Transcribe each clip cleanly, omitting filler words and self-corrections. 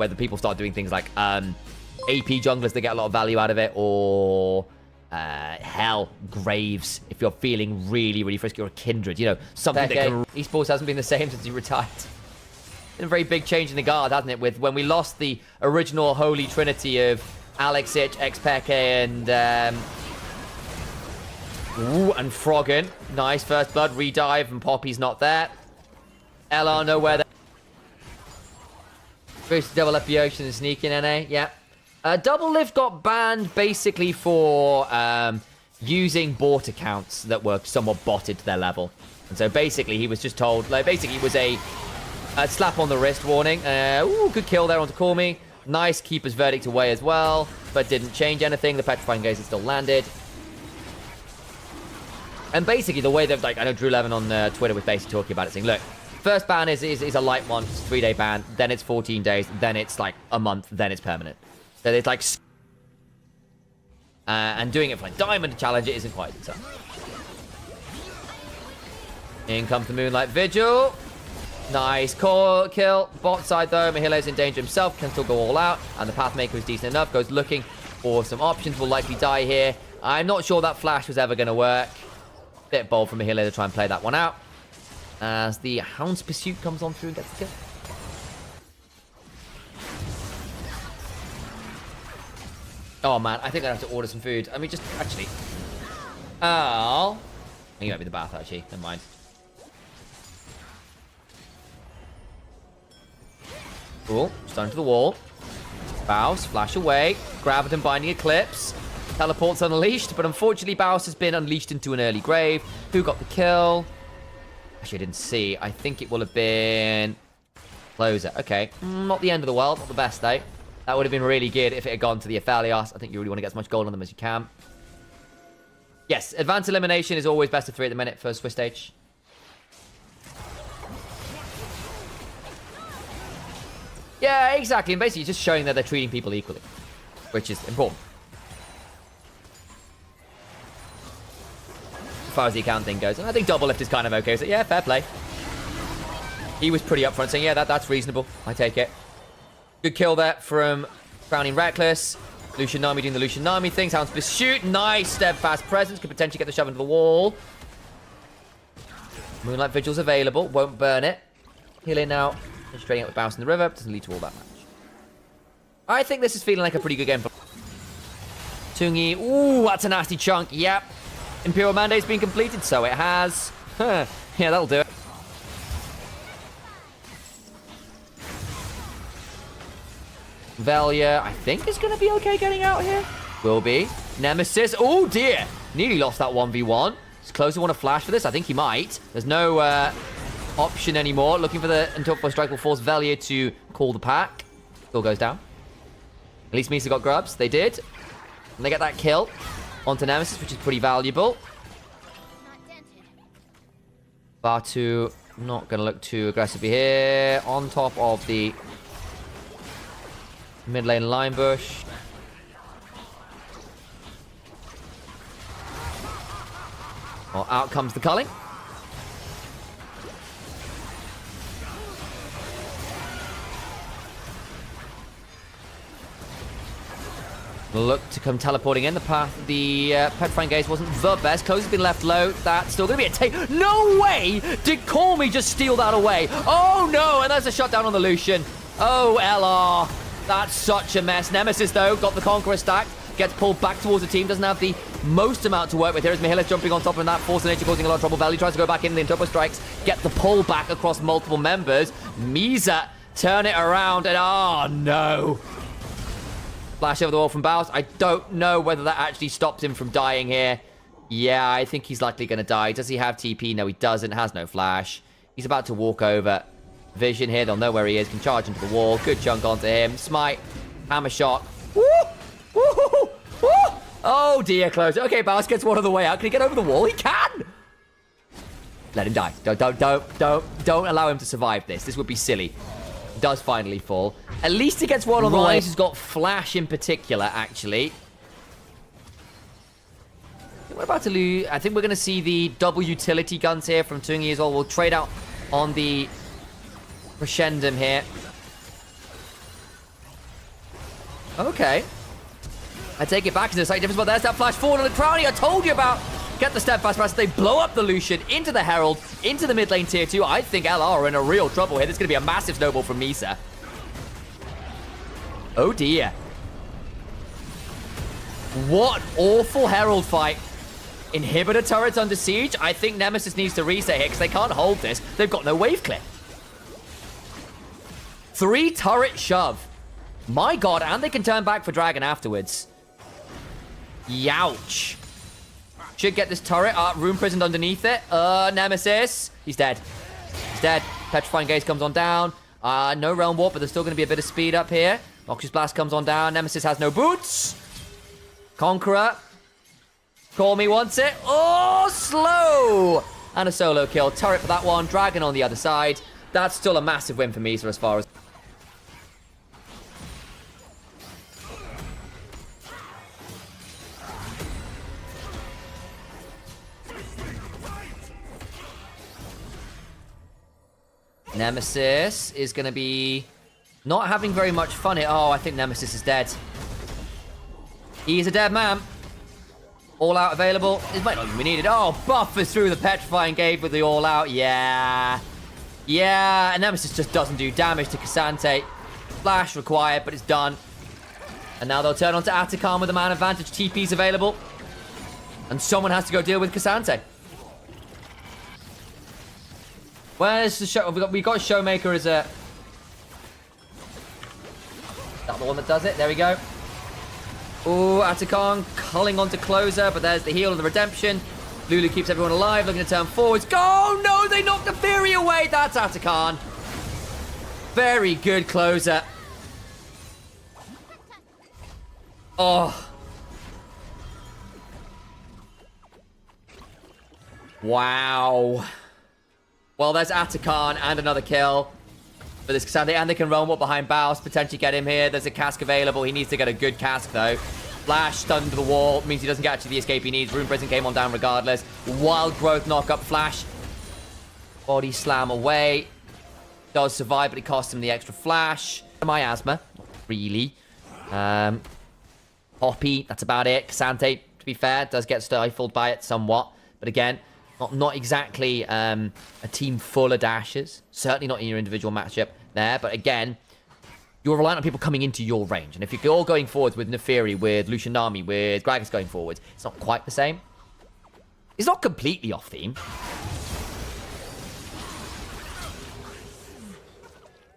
whether people start doing things like AP junglers that get a lot of value out of it, or hell, Graves, if you're feeling really, really frisky, or a Kindred, you know, something that can... Esports hasn't been the same since he retired. Been a very big change in the guard, hasn't it? With when we lost the original holy trinity of Alex Ich, Xpeke, and Froggen. Nice first blood, redive, and Poppy's not there. LR nowhere there. First double up the ocean and sneak in NA, yeah. Double Lift got banned basically for using bot accounts that were somewhat botted to their level. And so basically he was just told, like, basically it was a slap on the wrist warning. Good kill there onto Call Me. Nice keeper's verdict away as well, but didn't change anything. The petrifying gaze still landed. And basically the way that, like, I know Drew Levin on Twitter was basically talking about it, saying, look, first ban is a light one, it's a 3-day ban, then it's 14 days, then it's like a month, then it's permanent. So it's like... and doing it for like Diamond Challenge, it isn't quite as tough. In comes the Moonlight Vigil. Nice kill. Bot side though, Mahilo's in danger himself, can still go all out. And the Pathmaker is decent enough, goes looking for some options, will likely die here. I'm not sure that flash was ever going to work. Bit bold from Mahilo to try and play that one out. As the Hound's Pursuit comes on through and gets the kill. Oh man, I think I have to order some food. I mean, just actually. Oh. I think it might be the bath actually. Never mind. Cool. Stone to the wall. Baus, flash away. Graviton binding Eclipse. Teleports unleashed, but unfortunately Baus has been unleashed into an early grave. Who got the kill? Actually, I didn't see. I think it will have been Closer. Okay. Not the end of the world. Not the best, though. That would have been really good if it had gone to the Aphelios. I think you really want to get as much gold on them as you can. Yes, advanced elimination is always best of 3 at the minute for Swiss stage. Yeah, exactly. And basically just showing that they're treating people equally, which is important. As far as the account thing goes. And I think Double Lift is kind of okay. So yeah, fair play. He was pretty upfront saying, yeah, that's reasonable. I take it. Good kill there from Crowning Reckless. Lucian Nami doing the Lucian Nami thing. Hound's Pursuit. Nice steadfast presence. Could potentially get the shove into the wall. Moonlight Vigil's available. Won't burn it. Healing now. Straight up with Bounce in the river. Doesn't lead to all that much. I think this is feeling like a pretty good game for Tungi. Ooh, that's a nasty chunk. Yep. Imperial Mandate's been completed, so it has. Yeah, that'll do it. Velia, I think, is going to be okay getting out here. Will be. Nemesis. Oh, dear. Nearly lost that 1v1. Does Closer want to flash for this? I think he might. There's no option anymore. Looking for the until first strike will force Velia to call the pack. Still goes down. At least Misa got grubs. They did. And they get that kill onto Nemesis, which is pretty valuable. Batu not going to look too aggressive here. On top of the mid lane line bush. Well, out comes the culling. Look to come teleporting in the path. The Petrifying Gaze wasn't the best. Close has been left low. That's still going to be a take. No way! Did Call Me just steal that away? Oh no! And there's a shutdown on the Lucian. Oh, LR. That's such a mess. Nemesis, though, got the Conqueror stacked. Gets pulled back towards the team. Doesn't have the most amount to work with here. As Mihilis jumping on top of that. Force of Nature causing a lot of trouble. Valley tries to go back in. The Interpo strikes. Get the pull back across multiple members. Misa turn it around. And oh, no. Flash over the wall from Baus. I don't know whether that actually stops him from dying here. Yeah, I think he's likely going to die. Does he have TP? No, he doesn't. Has no flash. He's about to walk over. Vision here. They'll know where he is. Can charge into the wall. Good chunk onto him. Smite. Hammer shot. Woo! Woo! Woo! Oh, dear. Close. Okay, Baus gets one of the way out. Can he get over the wall? He can! Let him die. Don't allow him to survive this. This would be silly. Does finally fall. At least he gets one on the way. He's got flash in particular, actually. We're about to lose. I think we're going to see the double utility guns here from Tungi as well. We'll trade out on the Crescendum here. Okay. I take it back. There's a slight difference, but there's that flash forward on the Crowny I told you about. Get the steadfast pass. They blow up the Lucian into the Herald, into the mid lane tier 2. I think LR are in a real trouble here. There's going to be a massive snowball from Misa. Oh dear. What awful Herald fight. Inhibitor turrets under siege. I think Nemesis needs to reset here because they can't hold this. They've got no wave clip. 3 turret shove. My god, and they can turn back for Dragon afterwards. Youch. Should get this turret. Room prisoned underneath it. Nemesis. He's dead. He's dead. Petrifying Gaze comes on down. No Realm Warp, but there's still going to be a bit of speed up here. Noxious Blast comes on down. Nemesis has no boots. Conqueror. Call me wants it. Oh, slow. And a solo kill. Turret for that one. Dragon on the other side. That's still a massive win for Misa as far as... Nemesis is going to be not having very much fun here. Oh, I think Nemesis is dead. He is a dead man. All out available. It might not even be needed. Oh, buffers through the Petrifying Gate with the all out. Yeah. Yeah, and Nemesis just doesn't do damage to Cassante. Flash required, but it's done. And now they'll turn on to Atakan with a man advantage. TP's available. And someone has to go deal with Cassante. Where's the show? We got Showmaker as a... Is that the one that does it? There we go. Ooh, Atakan culling onto Closer, but there's the heal and the redemption. Lulu keeps everyone alive, looking to turn forwards. Go! No, they knocked the Fury away. That's Atakan. Very good Closer. Oh. Wow. Well, there's Atakan and another kill for this Cassandra, and they can roam up behind Baus, potentially get him here. There's a cask available. He needs to get a good cask, though. Flash stunned to the wall. Means he doesn't get actually the escape he needs. Rune Prison came on down regardless. Wild Growth knock up Flash. Body slam away. Does survive, but it costs him the extra Flash. Miasma. Not really. Poppy, that's about it. Cassante, to be fair, does get stifled by it somewhat. But again... Not exactly a team full of dashes. Certainly not in your individual matchup there. But again, you're reliant on people coming into your range. And if you're all going forwards with Neferi, with Lucianami, with Gragas going forwards, it's not quite the same. It's not completely off theme.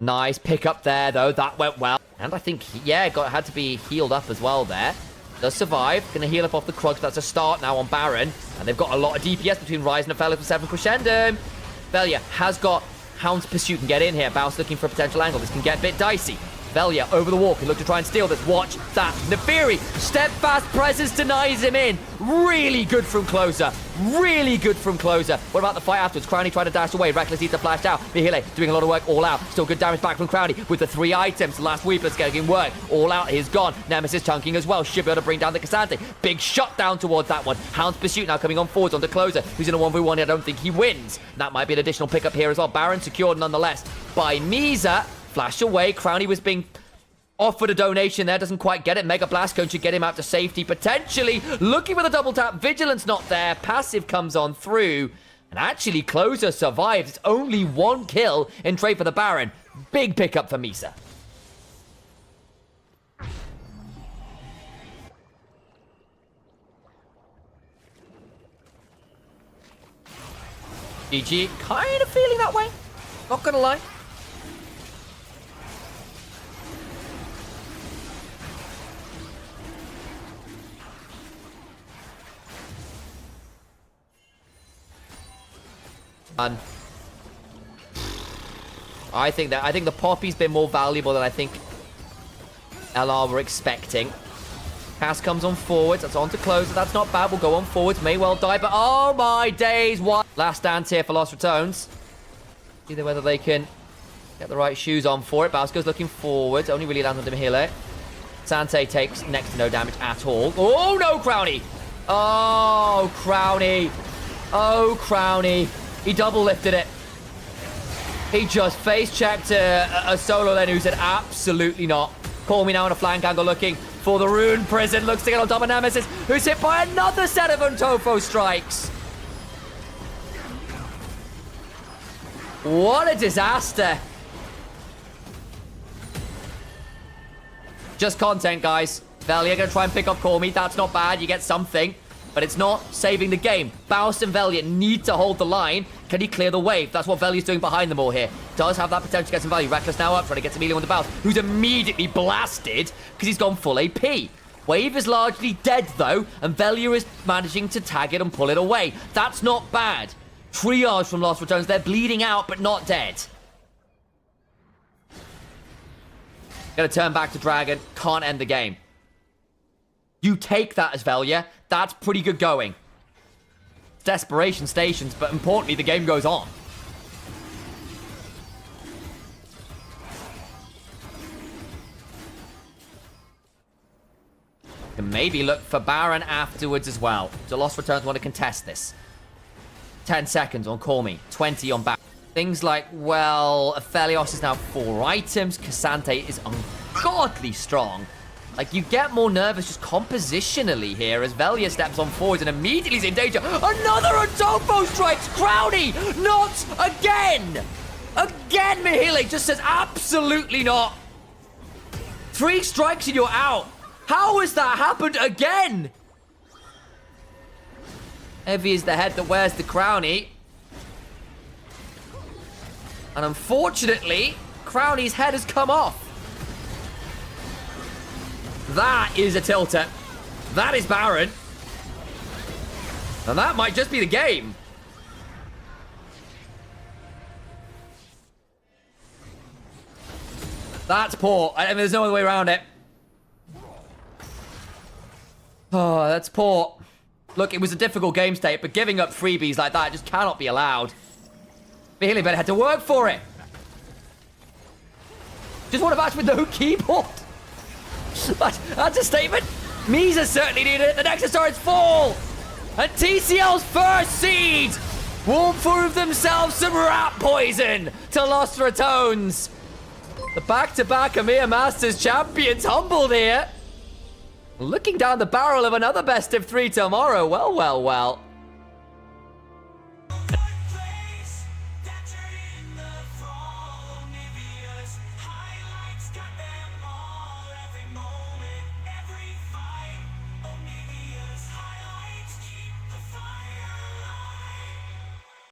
Nice pick up there, though. That went well. And I think, yeah, had to be healed up as well there. Does survive. Going to heal up off the Krugs. That's a start now on Baron. And they've got a lot of DPS between Rise and Ophelia for 7 Crescendo. Velia has got Hound's Pursuit. Can get in here. Bounce looking for a potential angle. This can get a bit dicey. Velia over the wall. Can look to try and steal this. Watch that. Neferi. Steadfast presence denies him in. Really good from Closer. Really good from Closer. What about the fight afterwards? Crowny tried to dash away. Reckless needs to flash out. Mihile doing a lot of work all out. Still good damage back from Crowny with the 3 items. Last Weeper's getting work. All out is gone. Nemesis chunking as well. Should be able to bring down the Cassante. Big shot down towards that one. Hound's Pursuit now coming on forwards onto Closer, who's in a 1v1. I don't think he wins. That might be an additional pickup here as well. Baron secured nonetheless by Misa. Flash away. Crowny was being... offered a donation there, doesn't quite get it. Mega Blast Cone should get him out to safety, potentially. Looking for the double tap, Vigilance not there. Passive comes on through. And actually, Closer survives. It's only 1 kill in trade for the Baron. Big pickup for Misa. GG, kind of feeling that way. Not gonna lie. I think the Poppy's been more valuable than I think LR were expecting. Pass comes on forwards. That's on to Closer. That's not bad. We'll go on forwards. May well die, but oh my days! What last dance here for Lost Ratones? Either whether they can get the right shoes on for it. Bowsco's looking forwards. Only really lands on Demihile. Sante takes next to no damage at all. Oh no, Crowny! Oh Crowny! Oh Crowny! He double lifted it. He just face checked a solo lane who said absolutely not. Call me now on a flank angle looking for the Rune Prison. Looks to get on top of Nemesis, who's hit by another set of Untofo strikes. What a disaster. Just content, guys. Velia gonna try and pick up Call Me. That's not bad. You get something. But it's not saving the game. Baust and Velia need to hold the line. Can he clear the wave? That's what Velia's doing behind them all here. Does have that potential to get some value. Reckless now up, trying to get Emilio on the Baust, who's immediately blasted because he's gone full AP. Wave is largely dead, though, and Velia is managing to tag it and pull it away. That's not bad. Triage from Lost Ratones. They're bleeding out, but not dead. Gonna turn back to Dragon. Can't end the game. You take that as Velia. That's pretty good going. Desperation stations, but importantly, the game goes on. Can maybe look for Baron afterwards as well. So Lost Returns want to contest this. 10 seconds on Call Me. 20 on Baron. Things like, well, Aphelios is now 4 items. Cassante is ungodly strong. Like, you get more nervous just compositionally here as Velia steps on forwards and immediately is in danger. Another Untofo strikes! Crowdy! Not again! Again, Mihile just says absolutely not. 3 strikes and you're out. How has that happened again? Heavy is the head that wears the crowny. And unfortunately, Crowny's head has come off. That is a tilter. That is Baron. And that might just be the game. That's poor. I mean, there's no other way around it. Oh, that's poor. Look, it was a difficult game state, but giving up freebies like that just cannot be allowed. Mihile better had to work for it. Just want a match with no keyboard. That's a statement. Misa certainly needed it. The Nexus Stars fall. And TCL's first seed will prove themselves some rat poison to Lost Ratones. The back-to-back EMEA Masters champions humbled here. Looking down the barrel of another best of 3 tomorrow. Well, well, well.